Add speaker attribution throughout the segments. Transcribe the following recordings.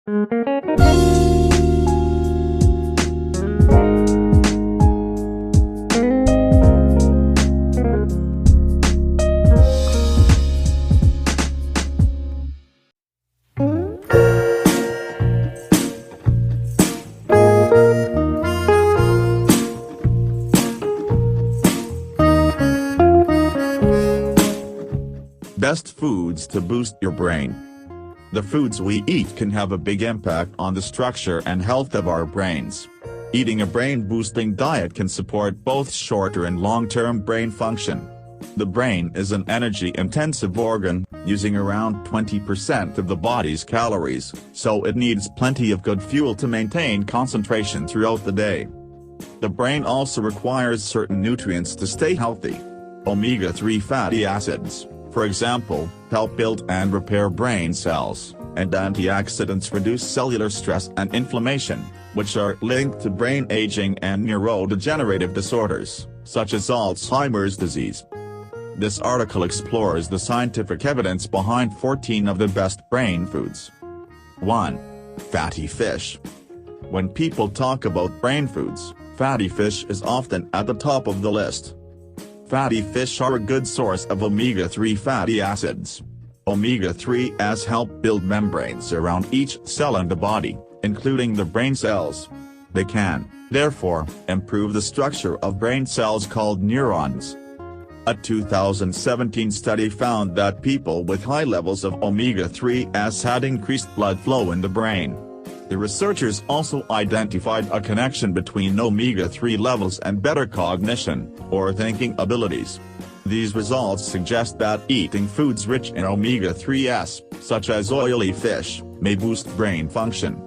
Speaker 1: Best foods to boost your brain. The foods we eat can have a big impact on the structure and health of our brains. Eating a brain-boosting diet can support both shorter and long-term brain function. The brain is an energy-intensive organ, using around 20% of the body's calories, so it needs plenty of good fuel to maintain concentration throughout the day. The brain also requires certain nutrients to stay healthy. Omega-3 fatty acids, for example, help build and repair brain cells, and antioxidants reduce cellular stress and inflammation, which are linked to brain aging and neurodegenerative disorders, such as Alzheimer's disease. This article explores the scientific evidence behind 14 of the best brain foods. 1. Fatty fish. When people talk about brain foods, fatty fish is often at the top of the list. Fatty fish are a good source of omega-3 fatty acids. Omega-3s help build membranes around each cell in the body, including the brain cells. They can, therefore, improve the structure of brain cells called neurons. A 2017 study found that people with high levels of omega-3s had increased blood flow in the brain. The researchers also identified a connection between omega-3 levels and better cognition, or thinking abilities. These results suggest that eating foods rich in omega-3s, such as oily fish, may boost brain function.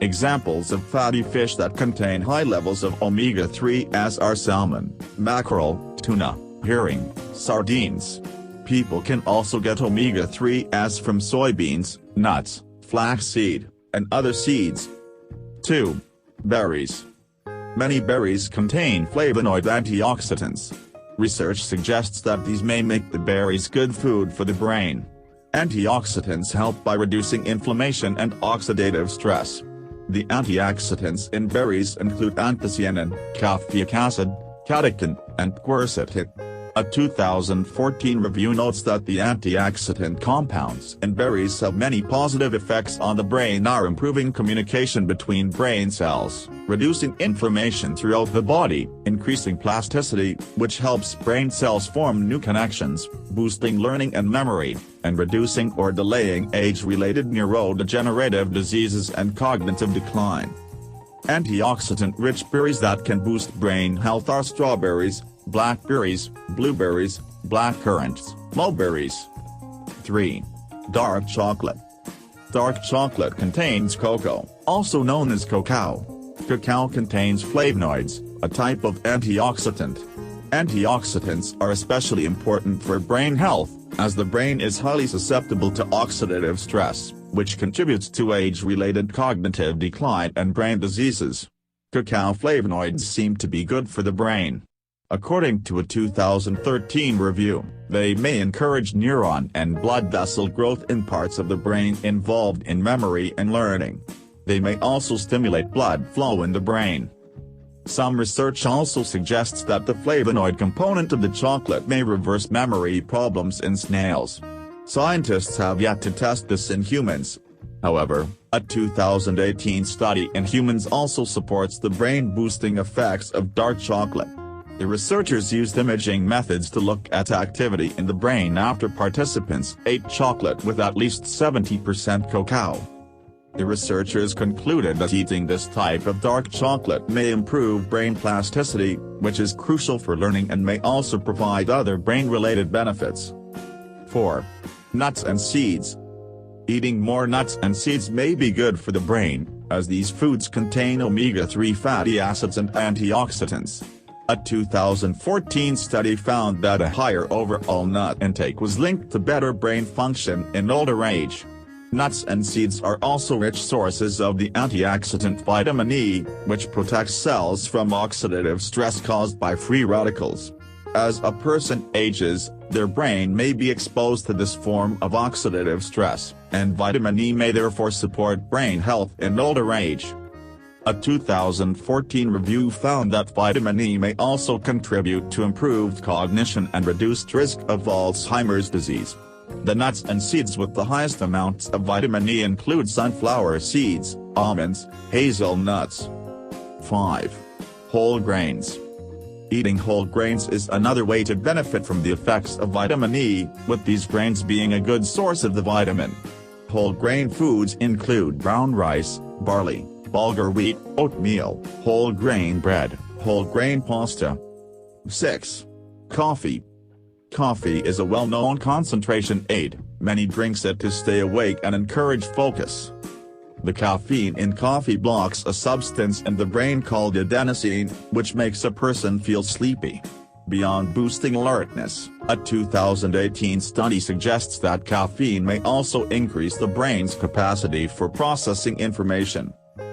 Speaker 1: Examples of fatty fish that contain high levels of omega-3s are salmon, mackerel, tuna, herring, sardines. People can also get omega-3s from soybeans, nuts, flaxseed, and other seeds. 2. Berries. Many berries contain flavonoid antioxidants. Research suggests that these may make the berries good food for the brain. Antioxidants help by reducing inflammation and oxidative stress. The antioxidants in berries include anthocyanin, caffeic acid, catechin, and quercetin. A 2014 review notes that the antioxidant compounds in berries have many positive effects on the brain, are improving communication between brain cells, reducing inflammation throughout the body, increasing plasticity, which helps brain cells form new connections, boosting learning and memory, and reducing or delaying age-related neurodegenerative diseases and cognitive decline. Antioxidant-rich berries that can boost brain health are strawberries, blackberries, blueberries, blackcurrants, mulberries. 3. Dark chocolate. Dark chocolate contains cocoa, also known as cacao. Cacao contains flavonoids, a type of antioxidant. Antioxidants are especially important for brain health, as the brain is highly susceptible to oxidative stress, which contributes to age-related cognitive decline and brain diseases. Cacao flavonoids seem to be good for the brain. According to a 2013 review, they may encourage neuron and blood vessel growth in parts of the brain involved in memory and learning. They may also stimulate blood flow in the brain. Some research also suggests that the flavonoid component of the chocolate may reverse memory problems in snails. Scientists have yet to test this in humans. However, a 2018 study in humans also supports the brain-boosting effects of dark chocolate. The researchers used imaging methods to look at activity in the brain after participants ate chocolate with at least 70% cacao. The researchers concluded that eating this type of dark chocolate may improve brain plasticity, which is crucial for learning and may also provide other brain-related benefits. 4. Nuts and seeds. Eating more nuts and seeds may be good for the brain, as these foods contain omega-3 fatty acids and antioxidants. A 2014 study found that a higher overall nut intake was linked to better brain function in older age. Nuts and seeds are also rich sources of the antioxidant vitamin E, which protects cells from oxidative stress caused by free radicals. As a person ages, their brain may be exposed to this form of oxidative stress, and vitamin E may therefore support brain health in older age. A 2014 review found that vitamin E may also contribute to improved cognition and reduced risk of Alzheimer's disease. The nuts and seeds with the highest amounts of vitamin E include sunflower seeds, almonds, hazelnuts. 5. Whole grains. Eating whole grains is another way to benefit from the effects of vitamin E, with these grains being a good source of the vitamin. Whole grain foods include brown rice, barley, bulgur wheat, oatmeal, whole grain bread, whole grain pasta. 6. Coffee. Coffee is a well-known concentration aid. Many drinks it to stay awake and encourage focus. The caffeine in coffee blocks a substance in the brain called adenosine, which makes a person feel sleepy. Beyond boosting alertness, a 2018 study suggests that caffeine may also increase the brain's capacity for processing information.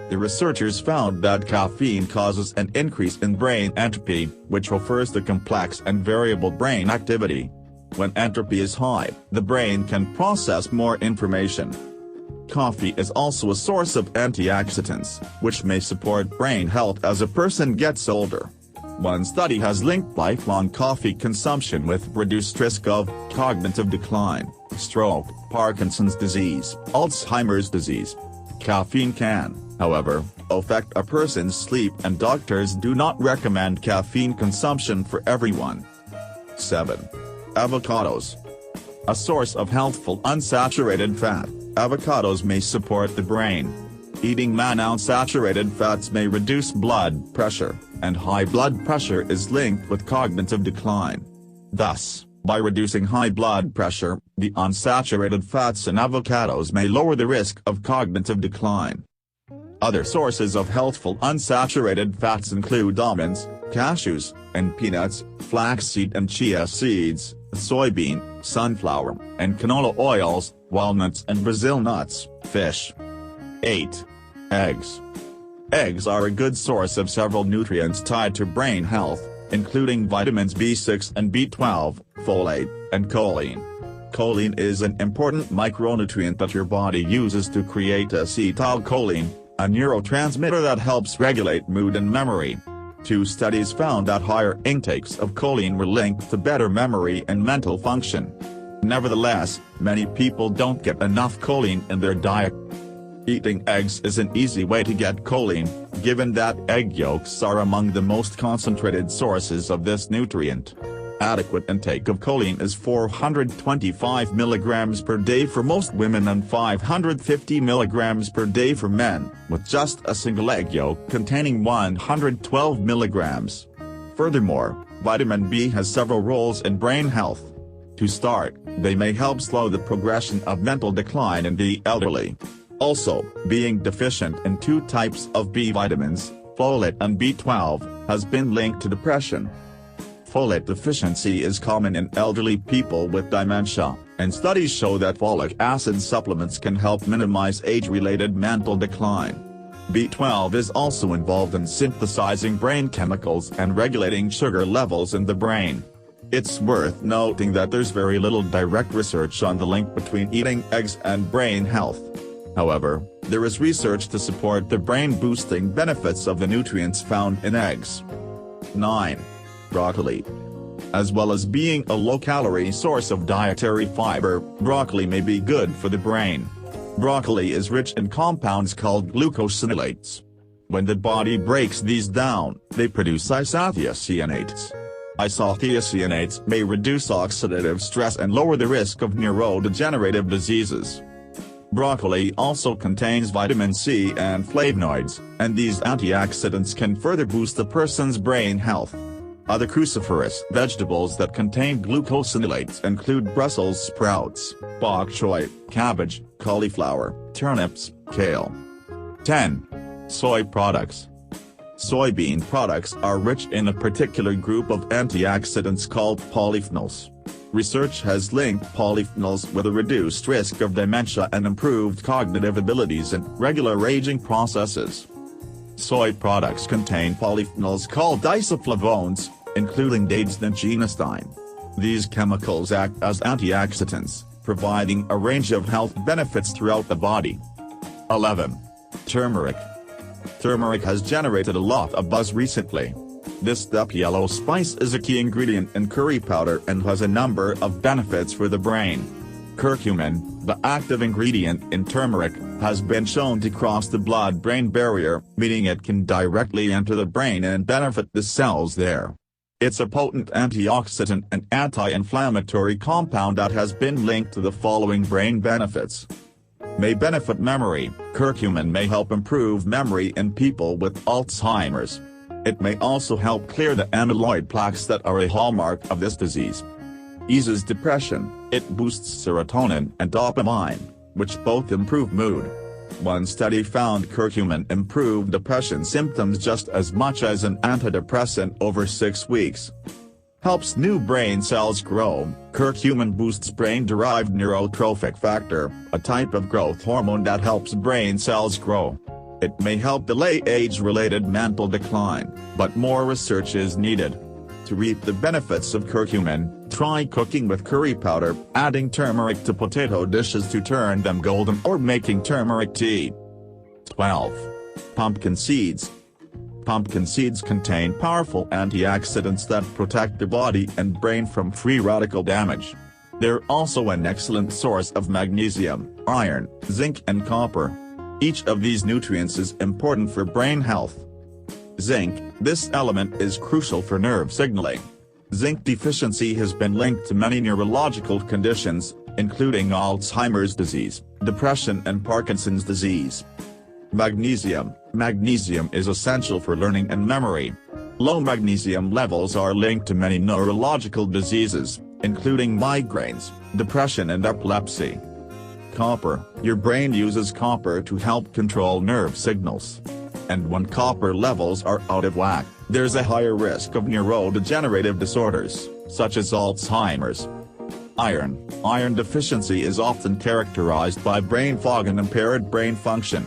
Speaker 1: The researchers found that caffeine causes an increase in brain entropy, which refers to complex and variable brain activity. When entropy is high, the brain can process more information. Coffee is also a source of antioxidants, which may support brain health as a person gets older. One study has linked lifelong coffee consumption with reduced risk of cognitive decline, stroke, Parkinson's disease, Alzheimer's disease. Caffeine can, however, affect a person's sleep, and doctors do not recommend caffeine consumption for everyone. 7. Avocados. A source of healthful unsaturated fat, avocados may support the brain. Eating monounsaturated fats may reduce blood pressure, and high blood pressure is linked with cognitive decline. Thus, by reducing high blood pressure, the unsaturated fats in avocados may lower the risk of cognitive decline. Other sources of healthful unsaturated fats include almonds, cashews, and peanuts, flaxseed and chia seeds, soybean, sunflower, and canola oils, walnuts and Brazil nuts, fish. 8. Eggs. Eggs are a good source of several nutrients tied to brain health, including vitamins B6 and B12, folate, and choline. Choline is an important micronutrient that your body uses to create acetylcholine, a neurotransmitter that helps regulate mood and memory. 2 studies found that higher intakes of choline were linked to better memory and mental function. Nevertheless, many people don't get enough choline in their diet. Eating eggs is an easy way to get choline, given that egg yolks are among the most concentrated sources of this nutrient. Adequate intake of choline is 425 mg per day for most women and 550 mg per day for men, with just a single egg yolk containing 112 mg. Furthermore, vitamin B has several roles in brain health. To start, they may help slow the progression of mental decline in the elderly. Also, being deficient in 2 types of B vitamins, folate and B12, has been linked to depression. Folate deficiency is common in elderly people with dementia, and studies show that folic acid supplements can help minimize age-related mental decline. B12 is also involved in synthesizing brain chemicals and regulating sugar levels in the brain. It's worth noting that there's very little direct research on the link between eating eggs and brain health. However, there is research to support the brain-boosting benefits of the nutrients found in eggs. 9. Broccoli. As well as being a low-calorie source of dietary fiber, broccoli may be good for the brain. Broccoli is rich in compounds called glucosinolates. When the body breaks these down, they produce isothiocyanates. Isothiocyanates may reduce oxidative stress and lower the risk of neurodegenerative diseases. Broccoli also contains vitamin C and flavonoids, and these antioxidants can further boost a person's brain health. Other cruciferous vegetables that contain glucosinolates include Brussels sprouts, bok choy, cabbage, cauliflower, turnips, kale. 10. Soy products. Soybean products are rich in a particular group of antioxidants called polyphenols. Research has linked polyphenols with a reduced risk of dementia and improved cognitive abilities in regular aging processes. Soy products contain polyphenols called isoflavones, including daidzein and genistein. These chemicals act as antioxidants, providing a range of health benefits throughout the body. 11. Turmeric. Turmeric has generated a lot of buzz recently. This deep yellow spice is a key ingredient in curry powder and has a number of benefits for the brain. Curcumin, the active ingredient in turmeric, has been shown to cross the blood-brain barrier, meaning it can directly enter the brain and benefit the cells there. It's a potent antioxidant and anti-inflammatory compound that has been linked to the following brain benefits. May benefit memory. Curcumin may help improve memory in people with Alzheimer's. It may also help clear the amyloid plaques that are a hallmark of this disease. Eases depression. It boosts serotonin and dopamine, which both improve mood. One study found curcumin improved depression symptoms just as much as an antidepressant over 6 weeks. Helps new brain cells grow. Curcumin boosts brain-derived neurotrophic factor, a type of growth hormone that helps brain cells grow. It may help delay age-related mental decline, but more research is needed. To reap the benefits of curcumin, try cooking with curry powder, adding turmeric to potato dishes to turn them golden, or making turmeric tea. 12. Pumpkin seeds. Pumpkin seeds contain powerful antioxidants that protect the body and brain from free radical damage. They're also an excellent source of magnesium, iron, zinc and copper. Each of these nutrients is important for brain health. Zinc. This element is crucial for nerve signaling. Zinc deficiency has been linked to many neurological conditions, including Alzheimer's disease, depression and Parkinson's disease. Magnesium. Magnesium is essential for learning and memory. Low magnesium levels are linked to many neurological diseases, including migraines, depression and epilepsy. Copper. Your brain uses copper to help control nerve signals. And when copper levels are out of whack, there's a higher risk of neurodegenerative disorders, such as Alzheimer's. Iron. Iron deficiency is often characterized by brain fog and impaired brain function.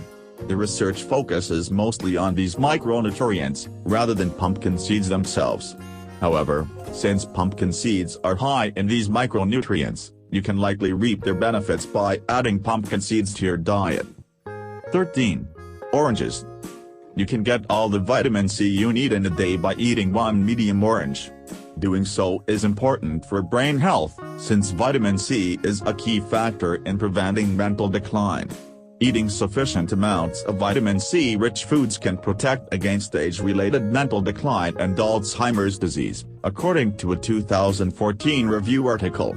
Speaker 1: The research focuses mostly on these micronutrients, rather than pumpkin seeds themselves. However, since pumpkin seeds are high in these micronutrients, you can likely reap their benefits by adding pumpkin seeds to your diet. 13. Oranges. You can get all the vitamin C you need in a day by eating one medium orange. Doing so is important for brain health, since vitamin C is a key factor in preventing mental decline. Eating sufficient amounts of vitamin C-rich foods can protect against age-related mental decline and Alzheimer's disease, according to a 2014 review article.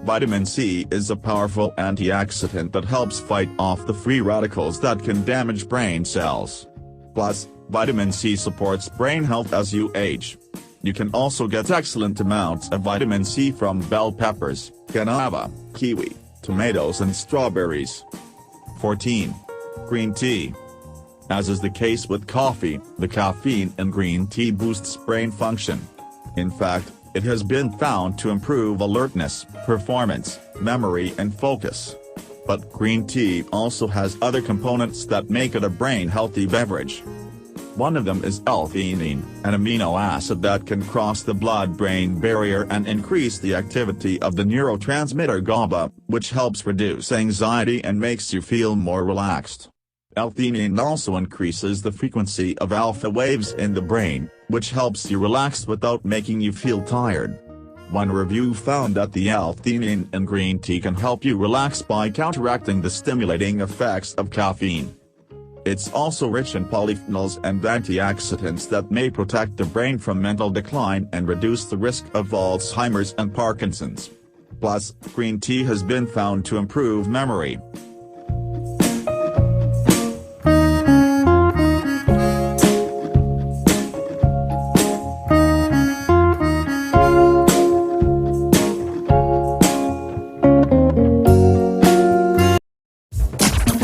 Speaker 1: Vitamin C is a powerful antioxidant that helps fight off the free radicals that can damage brain cells. Plus, vitamin C supports brain health as you age. You can also get excellent amounts of vitamin C from bell peppers, guava, kiwi, tomatoes and strawberries. 14. Green tea. As is the case with coffee, the caffeine in green tea boosts brain function. In fact, it has been found to improve alertness, performance, memory and focus. But green tea also has other components that make it a brain-healthy beverage. One of them is L-theanine, an amino acid that can cross the blood-brain barrier and increase the activity of the neurotransmitter GABA, which helps reduce anxiety and makes you feel more relaxed. L-theanine also increases the frequency of alpha waves in the brain, which helps you relax without making you feel tired. One review found that the L-theanine in green tea can help you relax by counteracting the stimulating effects of caffeine. It's also rich in polyphenols and antioxidants that may protect the brain from mental decline and reduce the risk of Alzheimer's and Parkinson's. Plus, green tea has been found to improve memory.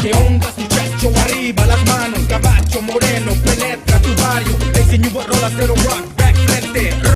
Speaker 2: ¿Qué onda, muchacho? Arriba las manos, caballo moreno penetra tu barrio. El señor rola cero rock.